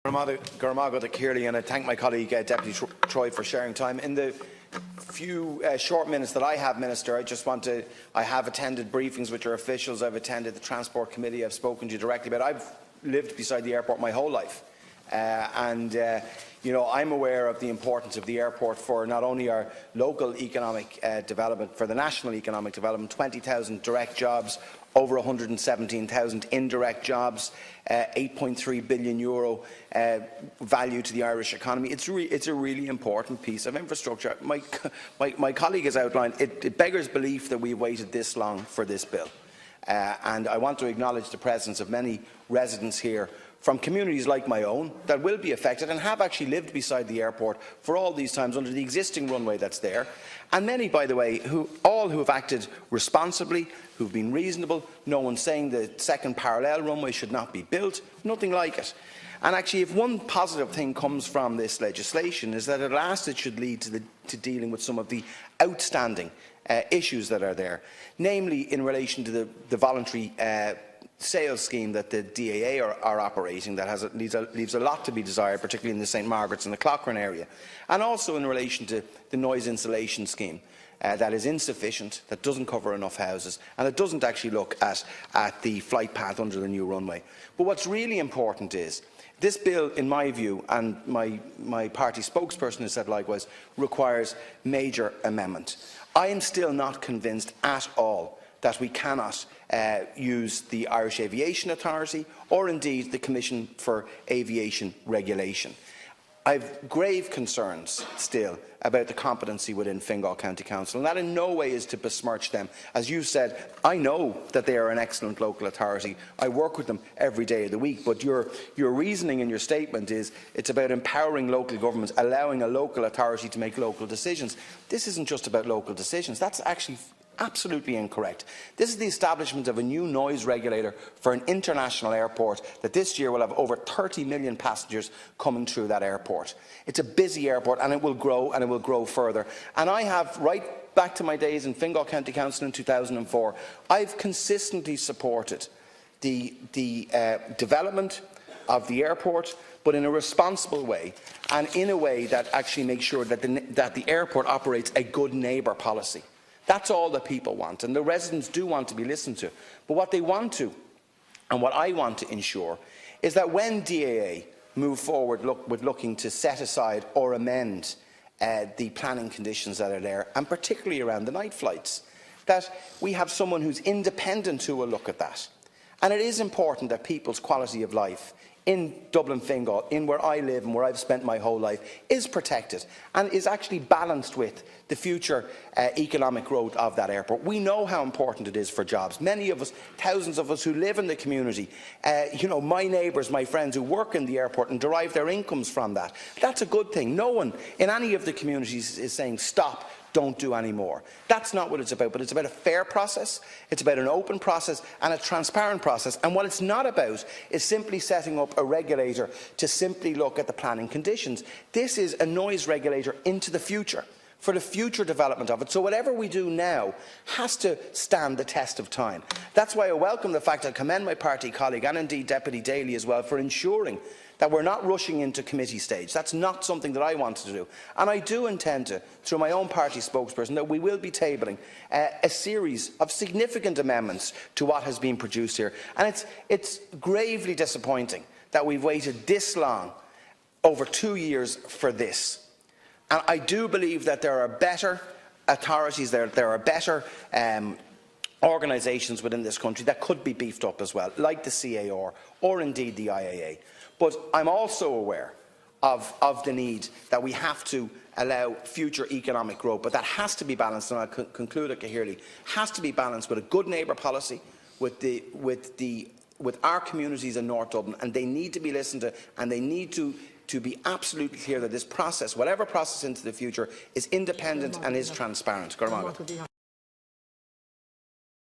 Gormago de Kearley, and I thank my colleague Deputy Troy for sharing time. In the few short minutes that I have, Minister, I have attended briefings with your officials, I've attended the Transport Committee, I've spoken to you directly about it. I've lived beside the airport my whole life. I'm aware of the importance of the airport for not only our local economic development, for the national economic development, 20,000 direct jobs, over 117,000 indirect jobs, €8.3 billion value to the Irish economy. It's a really important piece of infrastructure. My colleague has outlined, it beggars belief that we've waited this long for this bill. And I want to acknowledge the presence of many residents here from communities like my own that will be affected and have actually lived beside the airport for all these times under the existing runway that's there. And many, by the way, who have acted responsibly, who have been reasonable. No one's saying the second parallel runway should not be built, nothing like it. And actually, if one positive thing comes from this legislation is that at last it should lead to dealing with some of the outstanding issues that are there, namely in relation to the voluntary sales scheme that the DAA are operating that leaves a lot to be desired, particularly in the St Margaret's and the Clochran area, and also in relation to the noise insulation scheme that is insufficient, that doesn't cover enough houses, and it doesn't actually look at the flight path under the new runway. But what's really important is this bill, in my view, and my party spokesperson has said likewise, requires major amendment. I am still not convinced at all that we cannot use the Irish Aviation Authority or indeed the Commission for Aviation Regulation. I have grave concerns still about the competency within Fingal County Council, and that in no way is to besmirch them. As you said, I know that they are an excellent local authority. I work with them every day of the week, but your reasoning in your statement is it's about empowering local governments, allowing a local authority to make local decisions. This isn't just about local decisions. That's actually absolutely incorrect. This is the establishment of a new noise regulator for an international airport that this year will have over 30 million passengers coming through that airport. It's a busy airport and it will grow, and it will grow further. And I have, right back to my days in Fingal County Council in 2004, I've consistently supported the development of the airport, but in a responsible way and in a way that actually makes sure that the airport operates a good neighbour policy. That's all that people want, and the residents do want to be listened to. But what they want to, and what I want to ensure, is that when DAA move forward with looking to set aside or amend the planning conditions that are there, and particularly around the night flights, that we have someone who's independent who will look at that. And it is important that people's quality of life in Dublin Fingal, in where I live and where I've spent my whole life, is protected and is actually balanced with the future economic growth of that airport. We know how important it is for jobs. Many of us, thousands of us who live in the community, my neighbours, my friends who work in the airport and derive their incomes from that. That's a good thing. No one in any of the communities is saying stop, don't do any more. That's not what it's about, but it's about a fair process, it's about an open process and a transparent process. And what it's not about is simply setting up a regulator to simply look at the planning conditions. This is a noise regulator into the future, for the future development of it. So whatever we do now has to stand the test of time. That's why I welcome the fact, I commend my party colleague and indeed Deputy Daly as well for ensuring that we're not rushing into committee stage. That's not something that I wanted to do. And I do intend to, through my own party spokesperson, that we will be tabling a series of significant amendments to what has been produced here. And it's gravely disappointing that we've waited this long, over 2 years, for this. And I do believe that there are better authorities, there are better organisations within this country that could be beefed up as well, like the CAR or indeed the IAA. But I'm also aware of the need that we have to allow future economic growth, but that has to be balanced, and I'll conclude at Caherly, has to be balanced with a good neighbour policy, with our communities in North Dublin, and they need to be listened to, and they need to be absolutely clear that this process, whatever process into the future, is independent and is transparent.